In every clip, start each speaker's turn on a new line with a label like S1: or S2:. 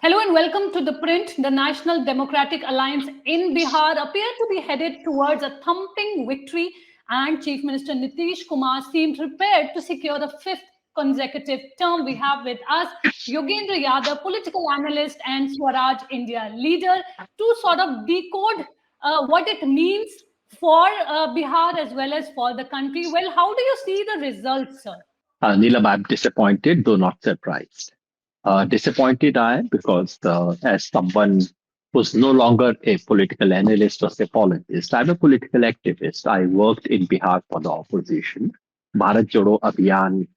S1: Hello and welcome to ThePrint. The National Democratic Alliance in Bihar appear to be headed towards a thumping victory, and Chief Minister Nitish Kumar seemed prepared to secure the fifth consecutive term. We have with us Yogendra Yadav, political analyst and Swaraj India leader, to sort of decode what it means for Bihar as well as for the country. Well, how do you see the results, sir?
S2: Neelam, I'm disappointed, though not surprised. Disappointed I am because as someone who's no longer a political analyst or apologist, I'm a political activist. I worked in Bihar for the opposition. Bharat Jodo Abhiyan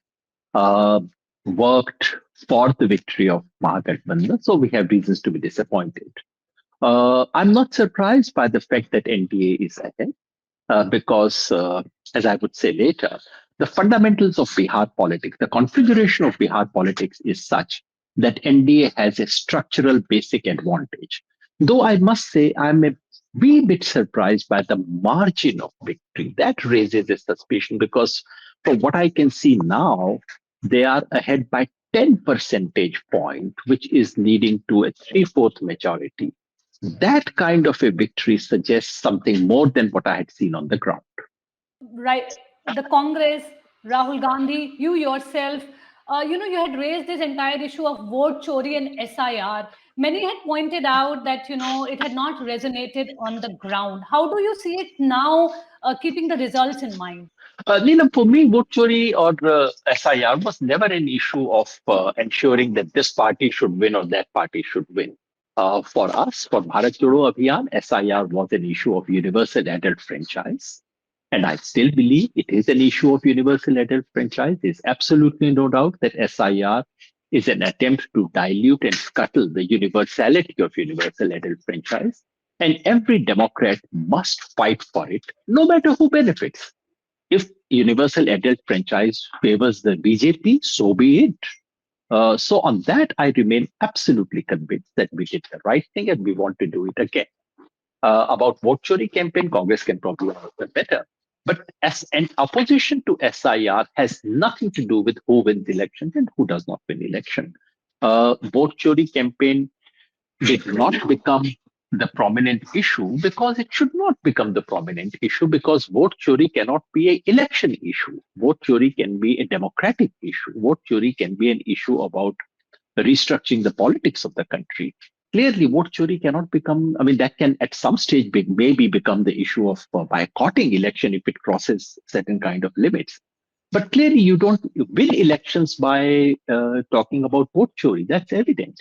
S2: uh, worked for the victory of Mahagathbandhan, so we have reasons to be disappointed. I'm not surprised by the fact that NDA is ahead because, as I would say later, the fundamentals of Bihar politics, the configuration of Bihar politics is such that NDA has a structural basic advantage. Though I must say I'm a wee bit surprised by the margin of victory. That raises a suspicion because from what I can see now, they are ahead by 10 percentage point, which is leading to a three-fourth majority. That kind of a victory suggests something more than what I had seen on the ground.
S1: Right, the Congress, Rahul Gandhi, you yourself, you had raised this entire issue of vote chori and SIR. Many had pointed out that, it had not resonated on the ground. How do you see it now, keeping the results in mind?
S2: Neelam, for me, vote chori or SIR was never an issue of ensuring that this party should win or that party should win. For us, for Bharat Jodo Abhiyan, SIR was an issue of universal adult franchise. And I still believe it is an issue of universal adult franchise. There's absolutely no doubt that SIR is an attempt to dilute and scuttle the universality of universal adult franchise. And every Democrat must fight for it, no matter who benefits. If universal adult franchise favors the BJP, so be it. So on that, I remain absolutely convinced that we did the right thing and we want to do it again. About vote chori campaign, Congress can probably answer better. But as an opposition to SIR has nothing to do with who wins elections and who does not win election. Vote chori campaign did not become the prominent issue because it should not become the prominent issue because vote chori cannot be an election issue. Vote chori can be a democratic issue. Vote chori can be an issue about restructuring the politics of the country. Clearly, vote chori cannot become, I mean, that can at some stage maybe become the issue of boycotting election if it crosses certain kind of limits. But clearly, you don't win elections by talking about vote chori. That's evident.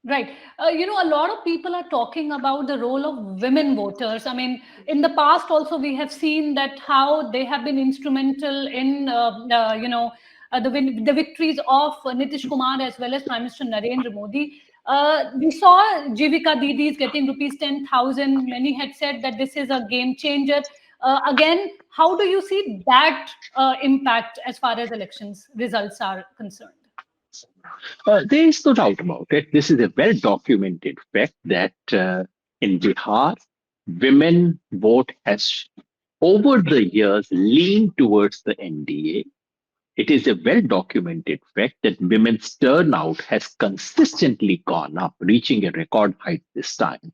S1: Right. A lot of people are talking about the role of women voters. I mean, in the past also we have seen that how they have been instrumental in, the victories of Nitish Kumar as well as Prime Minister Narendra Modi. We saw Jivika Didis getting rupees 10,000. Many had said that this is a game changer. Again, how do you see that impact as far as elections results are concerned?
S2: There is no doubt about it. This is a well documented fact that in Bihar, women vote has over the years leaned towards the NDA. It is a well documented fact that women's turnout has consistently gone up, reaching a record height this time.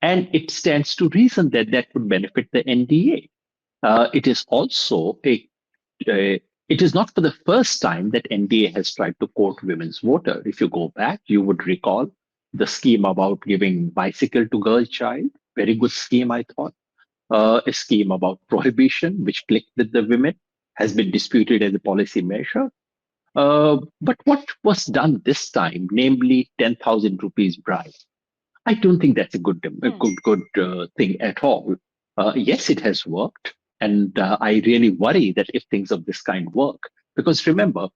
S2: And it stands to reason that that would benefit the NDA. It is also it is not for the first time that NDA has tried to court women's voter. If you go back, you would recall the scheme about giving bicycle to girl child. Very good scheme, I thought. A scheme about prohibition, which clicked with the women, has been disputed as a policy measure. But what was done this time, namely 10,000 rupees bribe, I don't think that's a good thing at all. Yes, it has worked, and I really worry that if things of this kind work, because remember,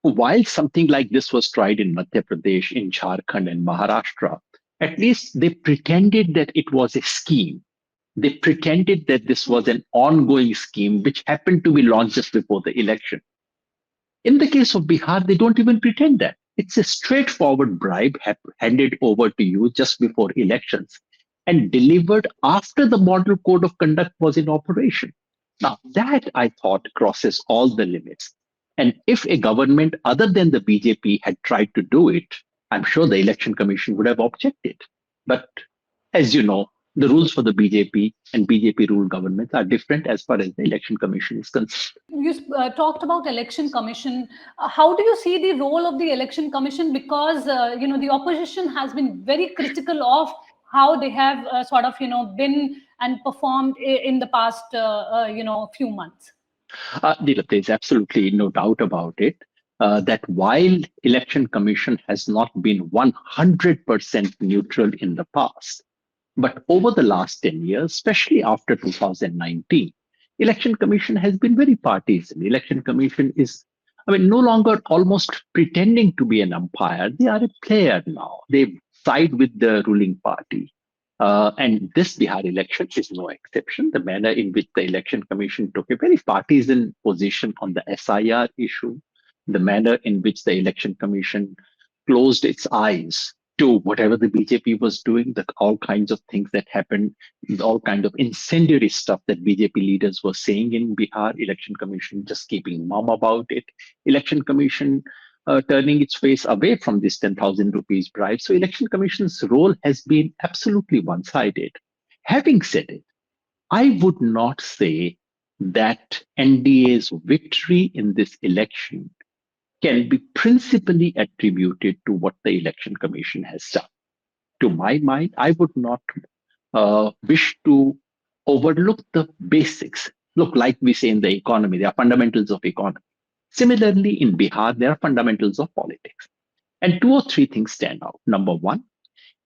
S2: while something like this was tried in Madhya Pradesh, in Jharkhand, and Maharashtra, at least they pretended that it was a scheme. They pretended that this was an ongoing scheme which happened to be launched just before the election. In the case of Bihar, they don't even pretend that. It's a straightforward bribe handed over to you just before elections and delivered after the model code of conduct was in operation. Now, that I thought crosses all the limits. And if a government other than the BJP had tried to do it, I'm sure the Election Commission would have objected. But as you know, the rules for the BJP and BJP ruled governments are different as far as the Election Commission is concerned.
S1: You talked about election commission. How do you see the role of the election commission? Because the opposition has been very critical of how they have been and performed in the past few months.
S2: Neelam, there's absolutely no doubt about it that while Election Commission has not been 100% neutral in the past, but over the last 10 years, especially after 2019, Election Commission has been very partisan. Election Commission is, no longer almost pretending to be an umpire. They are a player now. They side with the ruling party. And this Bihar election is no exception. The manner in which the Election Commission took a very partisan position on the SIR issue, the manner in which the Election Commission closed its eyes to whatever the BJP was doing, all kinds of things that happened, all kind of incendiary stuff that BJP leaders were saying in Bihar, Election Commission just keeping mum about it, Election Commission turning its face away from this 10,000 rupees bribe. So Election Commission's role has been absolutely one-sided. Having said it, I would not say that NDA's victory in this election can be principally attributed to what the Election Commission has done. To my mind, I would not wish to overlook the basics. Look, like we say in the economy, there are fundamentals of economy. Similarly, in Bihar, there are fundamentals of politics. And two or three things stand out. Number one,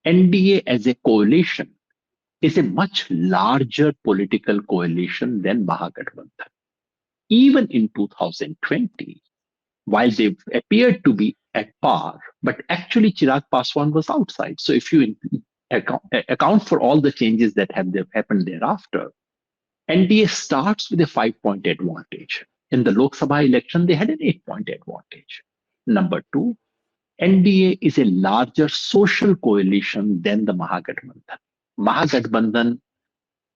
S2: NDA as a coalition is a much larger political coalition than Mahagathbandhan. Even in 2020, while they appeared to be at par, but actually Chirag Paswan was outside. So if you account for all the changes that have happened thereafter, NDA starts with a 5-point advantage. In the Lok Sabha election, they had an 8-point advantage. Number two, NDA is a larger social coalition than the Mahagathbandhan. Mahagathbandhan,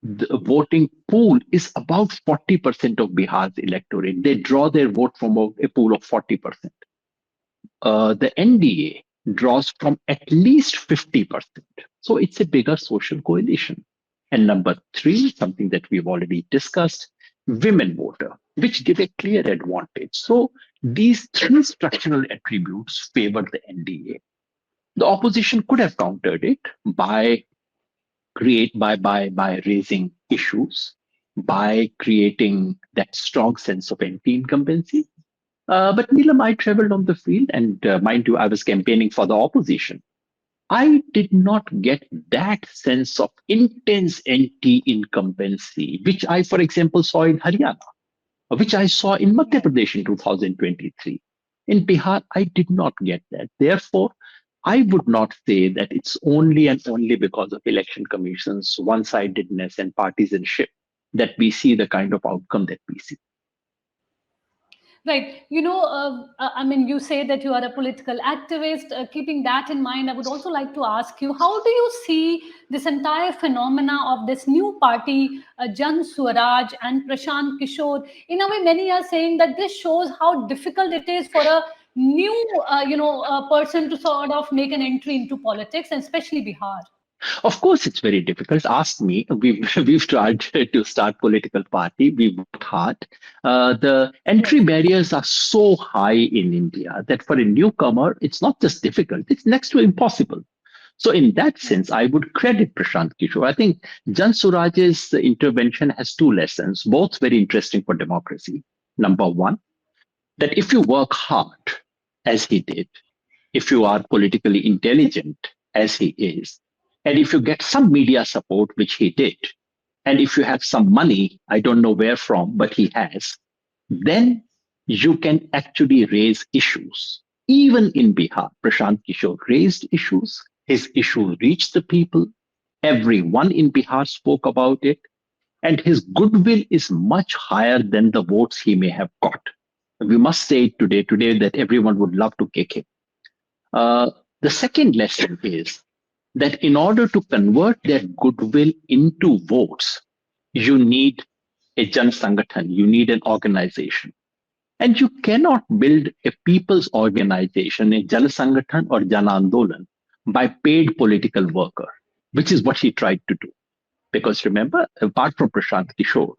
S2: the voting pool is about 40% of Bihar's electorate. They draw their vote from a pool of 40%. The NDA draws from at least 50%. So it's a bigger social coalition. And number three, something that we've already discussed, women voter, which give a clear advantage. So these three structural attributes favor the NDA. The opposition could have countered it by raising issues, by creating that strong sense of anti-incumbency. But Neelam, I traveled on the field, and mind you, I was campaigning for the opposition. I did not get that sense of intense anti-incumbency, which I, for example, saw in Haryana, which I saw in Madhya Pradesh in 2023. In Bihar, I did not get that. Therefore, I would not say that it's only and only because of election commission's one-sidedness and partisanship that we see the kind of outcome that we see.
S1: Right. You say that you are a political activist. Keeping that in mind, I would also like to ask you, how do you see this entire phenomena of this new party, Jan Suraaj and Prashant Kishore? In a way, many are saying that this shows how difficult it is for a new, person to sort of make an entry into politics, and especially Bihar.
S2: Of course, it's very difficult. Ask me. We've tried to start political party. We worked hard. The entry barriers are so high in India that for a newcomer, it's not just difficult; it's next to impossible. So, in that sense, I would credit Prashant Kishore. I think Jan Suraaj's intervention has two lessons, both very interesting for democracy. Number one, that if you work hard, as he did, if you are politically intelligent, as he is, and if you get some media support, which he did, and if you have some money, I don't know where from, but he has, then you can actually raise issues. Even in Bihar, Prashant Kishore raised issues. His issue reached the people. Everyone in Bihar spoke about it. And his goodwill is much higher than the votes he may have got. We must say today that everyone would love to kick him. The second lesson is that in order to convert that goodwill into votes, you need a Jan Sangathan, you need an organization. And you cannot build a people's organization, a Jal Sangathan or Jan Andolan, by paid political worker, which is what he tried to do. Because remember, apart from Prashant Kishore,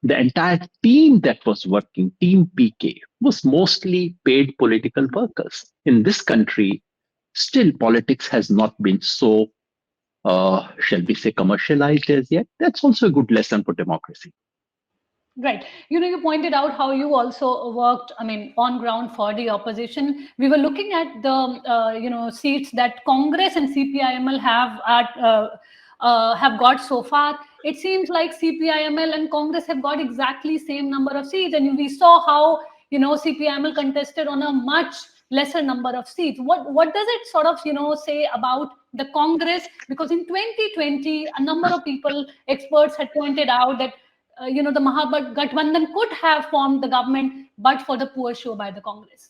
S2: the entire team that was working, Team PK, was mostly paid political workers. In this country, still politics has not been so, shall we say, commercialized as yet. That's also a good lesson for democracy.
S1: Right. You pointed out how you also worked, I mean, on ground for the opposition. We were looking at the, seats that Congress and CPIML have got so far. It seems like CPIML and Congress have got exactly same number of seats, and we saw how CPIML contested on a much lesser number of seats. What does it sort of say about the Congress? Because in 2020, a number of people, experts, had pointed out that the Mahabhagatbandhan could have formed the government, but for the poor show by the Congress.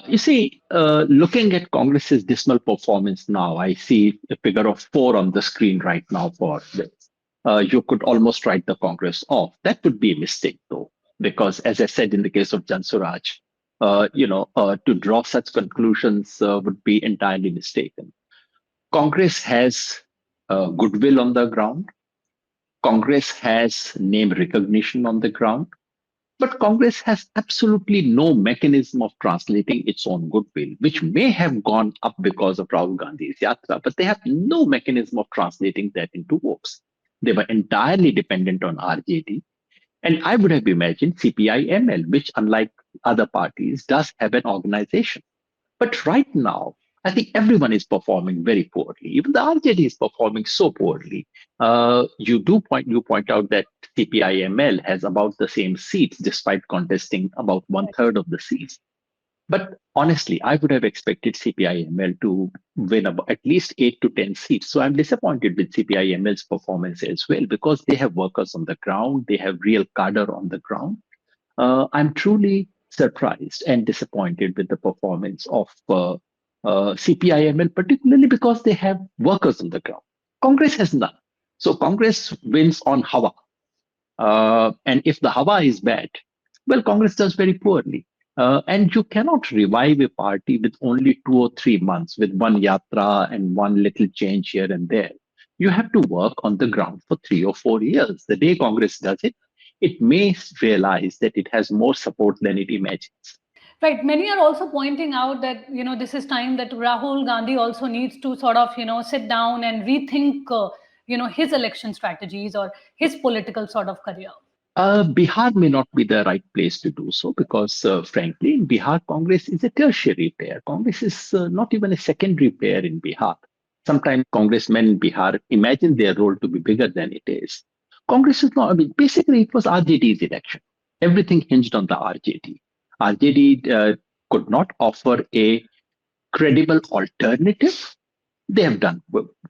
S2: You see, looking at Congress's dismal performance now, I see a figure of 4 on the screen right now for this. You could almost write the Congress off. That would be a mistake, though, because as I said in the case of Jan Suraaj, to draw such conclusions would be entirely mistaken. Congress has goodwill on the ground. Congress has name recognition on the ground. But Congress has absolutely no mechanism of translating its own goodwill, which may have gone up because of Rahul Gandhi's yatra, but they have no mechanism of translating that into votes. They were entirely dependent on RJD. And I would have imagined CPI-ML, which, unlike other parties, does have an organization. But right now, I think everyone is performing very poorly. Even the RJD is performing so poorly. You point out that CPI-ML has about the same seats, despite contesting about 1/3 of the seats. But honestly, I would have expected CPI-ML to win about at least 8 to 10 seats. So I'm disappointed with CPI-ML's performance as well, because they have workers on the ground, they have real cadre on the ground. I'm truly surprised and disappointed with the performance of CPIML, particularly because they have workers on the ground. Congress has none. So Congress wins on Hawa. And if the Hawa is bad, well, Congress does very poorly. And you cannot revive a party with only 2 or 3 months, with one yatra and one little change here and there. You have to work on the ground for 3 or 4 years. The day Congress does it, it may realize that it has more support than it imagines.
S1: Right. Many are also pointing out that, this is time that Rahul Gandhi also needs to sort of, sit down and rethink, his election strategies or his political sort of career.
S2: Bihar may not be the right place to do so because, frankly, in Bihar, Congress is a tertiary player. Congress is not even a secondary player in Bihar. Sometimes congressmen in Bihar imagine their role to be bigger than it is. Congress is not, I mean, basically, it was RJD's election. Everything hinged on the RJD. RJD could not offer a credible alternative. They have done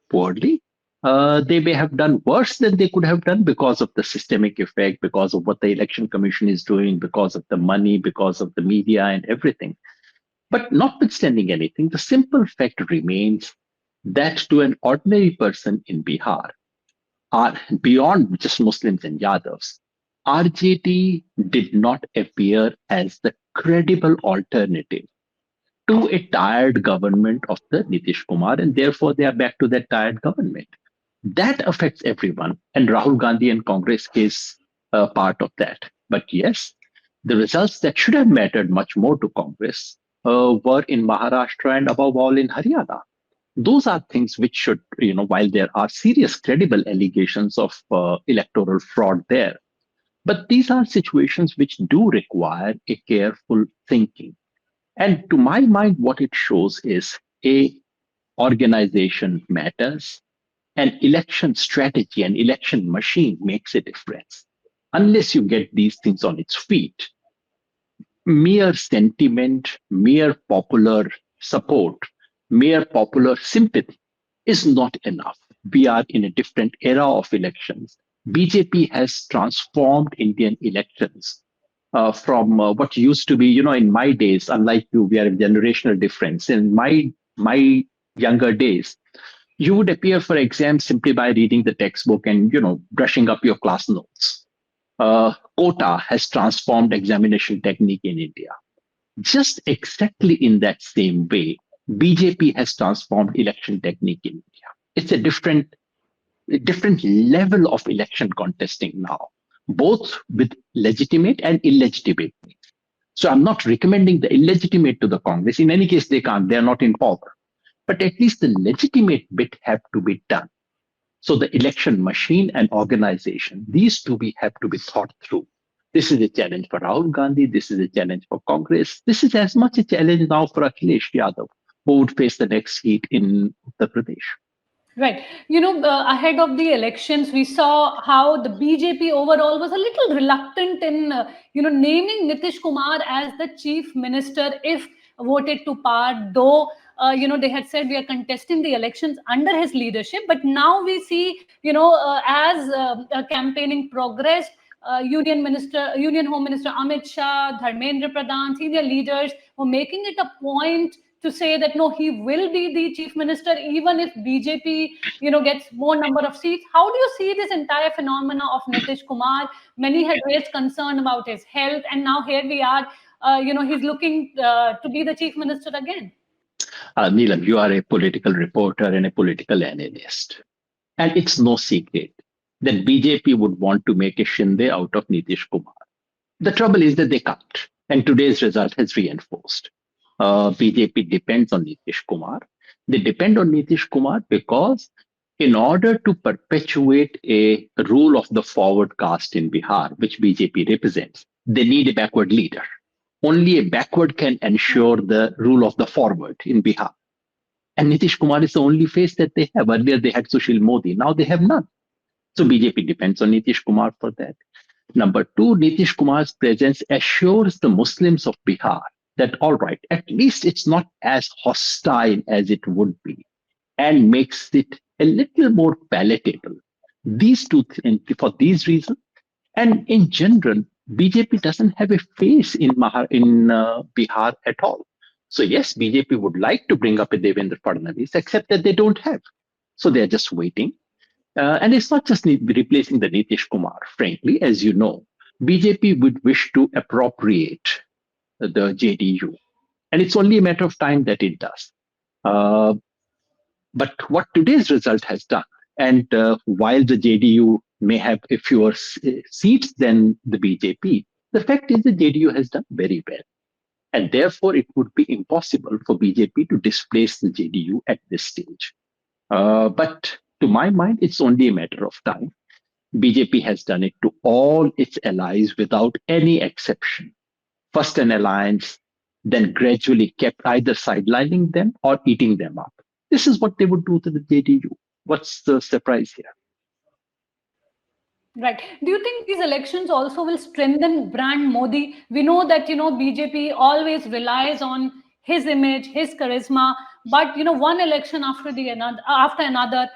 S2: poorly. They may have done worse than they could have done because of the systemic effect, because of what the election commission is doing, because of the money, because of the media and everything. But notwithstanding anything, the simple fact remains that to an ordinary person in Bihar, beyond just Muslims and Yadavs, RJD did not appear as the credible alternative to a tired government of the Nitish Kumar, and therefore they are back to that tired government. That affects everyone, and Rahul Gandhi and Congress is a part of that. But yes, the results that should have mattered much more to Congress were in Maharashtra and above all in Haryana. Those are things which should, while there are serious credible allegations of electoral fraud there, but these are situations which do require a careful thinking. And to my mind, what it shows is a organization matters, an election strategy, an election machine makes a difference. Unless you get these things on its feet, mere sentiment, mere popular support, mere popular sympathy is not enough. We are in a different era of elections. BJP has transformed Indian elections from what used to be, in my days, unlike you, we are a generational difference. In my younger days, you would appear for exams simply by reading the textbook and, brushing up your class notes. quota has transformed examination technique in India. Just exactly in that same way, BJP has transformed election technique in India. It's a different level of election contesting now, both with legitimate and illegitimate means. So I'm not recommending the illegitimate to the Congress. In any case, they can't. They're not in power. But at least the legitimate bit have to be done. So the election machine and organization, these two have to be thought through. This is a challenge for Rahul Gandhi. This is a challenge for Congress. This is as much a challenge now for Akhilesh Yadav, who would face the next heat in Uttar Pradesh.
S1: Right. Ahead of the elections, we saw how the BJP overall was a little reluctant in, naming Nitish Kumar as the chief minister if voted to power, though, they had said we are contesting the elections under his leadership. But now we see, as campaigning progressed, Union Home Minister Amit Shah, Dharmendra Pradhan, senior leaders were making it a point to say that no, he will be the chief minister even if BJP, gets more number of seats. How do you see this entire phenomena of Nitish Kumar? Many had raised concern about his health, and now here we are. He's looking to be the chief minister again.
S2: Neelam, you are a political reporter and a political analyst. And it's no secret that BJP would want to make a Shinde out of Nitish Kumar. The trouble is that they can't. And today's result has reinforced. BJP depends on Nitish Kumar. They depend on Nitish Kumar because in order to perpetuate a rule of the forward caste in Bihar, which BJP represents, they need a backward leader. Only a backward can ensure the rule of the forward in Bihar. And Nitish Kumar is the only face that they have. Earlier they had Sushil Modi. Now they have none. So BJP depends on Nitish Kumar for that. Number two, Nitish Kumar's presence assures the Muslims of Bihar that, all right, at least it's not as hostile as it would be and makes it a little more palatable. These two things, for these reasons, and in general, BJP doesn't have a face in Bihar at all. So yes, BJP would like to bring up a Devendra Fadnavis, except that they don't have. So they're just waiting. And it's not just replacing the Nitish Kumar. Frankly, as you know, BJP would wish to appropriate the JDU. And it's only a matter of time that it does. But what today's result has done, and while the JDU may have a fewer seats than the BJP, the fact is the JDU has done very well. And therefore, it would be impossible for BJP to displace the JDU at this stage. But to my mind, it's only a matter of time. BJP has done it to all its allies without any exception. First an alliance, then gradually kept either sidelining them or eating them up. This is what they would do to the JDU. What's the surprise here?
S1: Right. Do you think these elections also will strengthen brand Modi? We know that, BJP always relies on his image, his charisma, but, one election after another,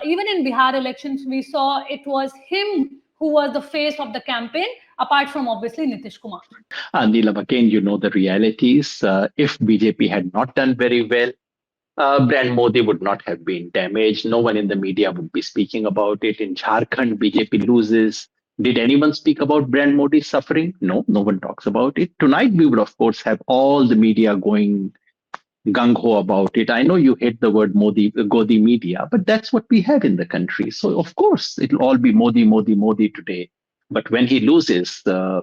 S1: even in Bihar elections, we saw it was him who was the face of the campaign, apart from obviously Nitish Kumar.
S2: Neelam, again, you know the realities. If BJP had not done very well, brand Modi would not have been damaged. No one in the media would be speaking about it. In Jharkhand, BJP loses. Did anyone speak about brand Modi's suffering? No, no one talks about it. Tonight, we would, of course, have all the media going gung-ho about it. I know you hate the word Modi, Godi media, but that's what we have in the country. So, of course, it'll all be Modi, Modi, Modi today. But when he loses, no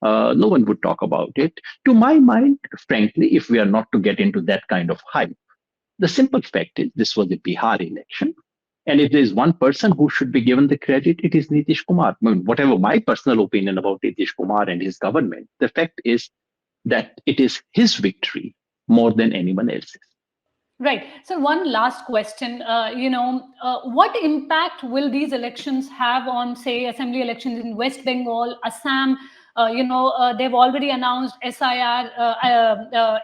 S2: one would talk about it. To my mind, frankly, if we are not to get into that kind of hype, the simple fact is this was a Bihar election. And if there's one person who should be given the credit, it is Nitish Kumar. I mean, whatever my personal opinion about Nitish Kumar and his government, the fact is that it is his victory more than anyone else's.
S1: Right. So one last question, what impact will these elections have on, say, assembly elections in West Bengal, Assam? They've already announced SIR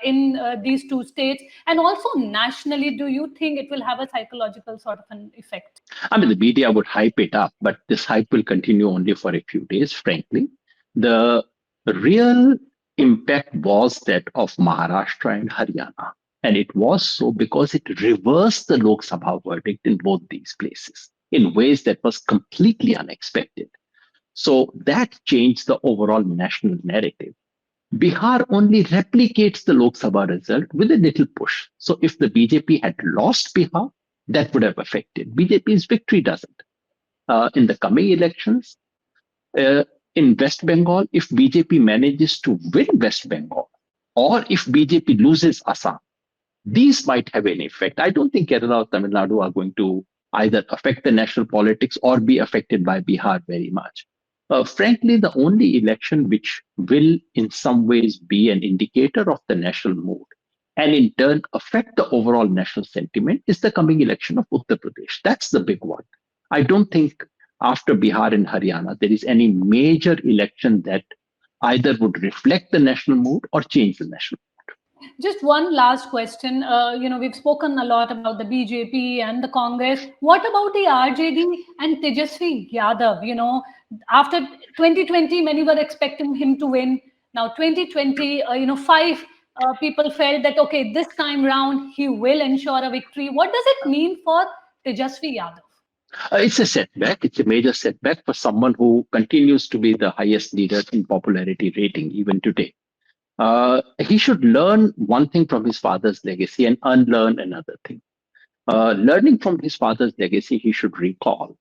S1: in these two states. And also nationally, do you think it will have a psychological sort of an effect?
S2: I mean, the media would hype it up, but this hype will continue only for a few days, frankly. The real impact was that of Maharashtra and Haryana. And it was so because it reversed the Lok Sabha verdict in both these places in ways that was completely unexpected. So that changed the overall national narrative. Bihar only replicates the Lok Sabha result with a little push. So if the BJP had lost Bihar, that would have affected. BJP's victory doesn't. In the coming elections, uh, in West Bengal, if BJP manages to win West Bengal, or if BJP loses Assam, these might have an effect. I don't think Kerala or Tamil Nadu are going to either affect the national politics or be affected by Bihar very much. Frankly, the only election which will, in some ways, be an indicator of the national mood and in turn affect the overall national sentiment is the coming election of Uttar Pradesh. That's the big one. I don't think after Bihar and Haryana, there is any major election that either would reflect the national mood or change the national.
S1: Just one last question. We've spoken a lot about the BJP and the Congress. What about the RJD and Tejashwi Yadav? After 2020, many were expecting him to win. Now 2020, five people felt that, okay, this time round, he will ensure a victory. What does it mean for Tejashwi Yadav?
S2: It's a setback. It's a major setback for someone who continues to be the highest leader in popularity rating even today. He should learn one thing from his father's legacy and unlearn another thing. Learning from his father's legacy, he should recall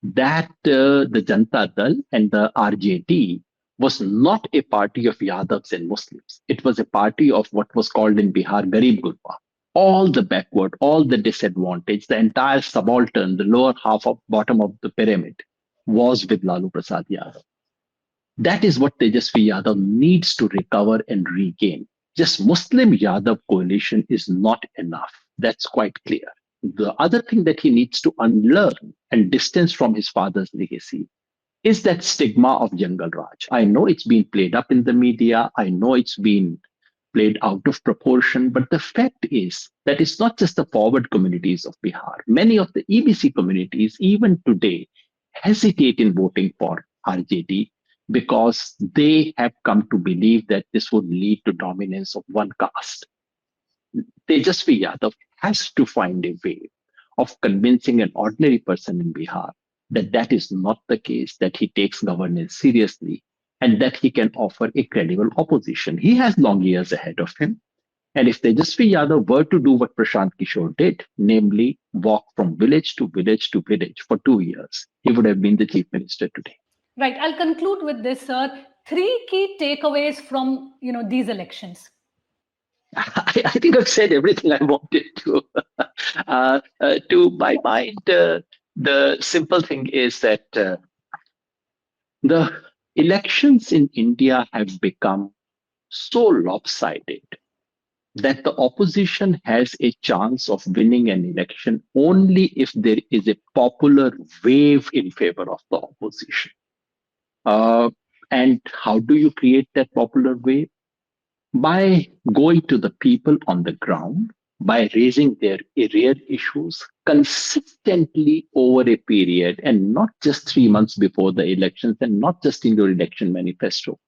S2: that the Janata Dal and the RJD was not a party of Yadavs and Muslims. It was a party of what was called in Bihar Garib Gurba. All the backward, all the disadvantaged, the entire subaltern, the lower half of bottom of the pyramid was with Lalu Prasad Yadav. That is what Tejashwi Yadav needs to recover and regain. Just Muslim Yadav coalition is not enough. That's quite clear. The other thing that he needs to unlearn and distance from his father's legacy is that stigma of Jungle Raj. I know it's been played up in the media. I know it's been played out of proportion. But the fact is that it's not just the forward communities of Bihar. Many of the EBC communities, even today, hesitate in voting for RJD because they have come to believe that this would lead to dominance of one caste. Tejashwi Yadav has to find a way of convincing an ordinary person in Bihar that that is not the case, that he takes governance seriously, and that he can offer a credible opposition. He has long years ahead of him. And if Tejashwi Yadav were to do what Prashant Kishore did, namely walk from village to village to village for 2 years, he would have been the chief minister today.
S1: Right. I'll conclude with this, sir. 3 key takeaways from these elections.
S2: I think I've said everything I wanted to. To my mind, the simple thing is that the elections in India have become so lopsided that the opposition has a chance of winning an election only if there is a popular wave in favor of the opposition. And how do you create that popular wave? By going to the people on the ground, by raising their real issues consistently over a period and not just 3 months before the elections and not just in your election manifesto.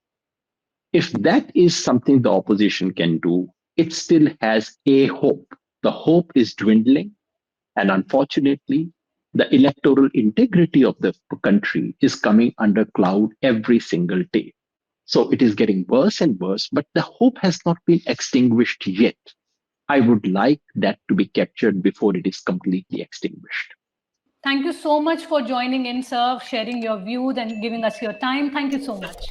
S2: If that is something the opposition can do, it still has a hope. The hope is dwindling. And unfortunately, the electoral integrity of the country is coming under cloud every single day. So it is getting worse and worse, but the hope has not been extinguished yet. I would like that to be captured before it is completely extinguished.
S1: Thank you so much for joining in, sir, sharing your views and giving us your time. Thank you so much.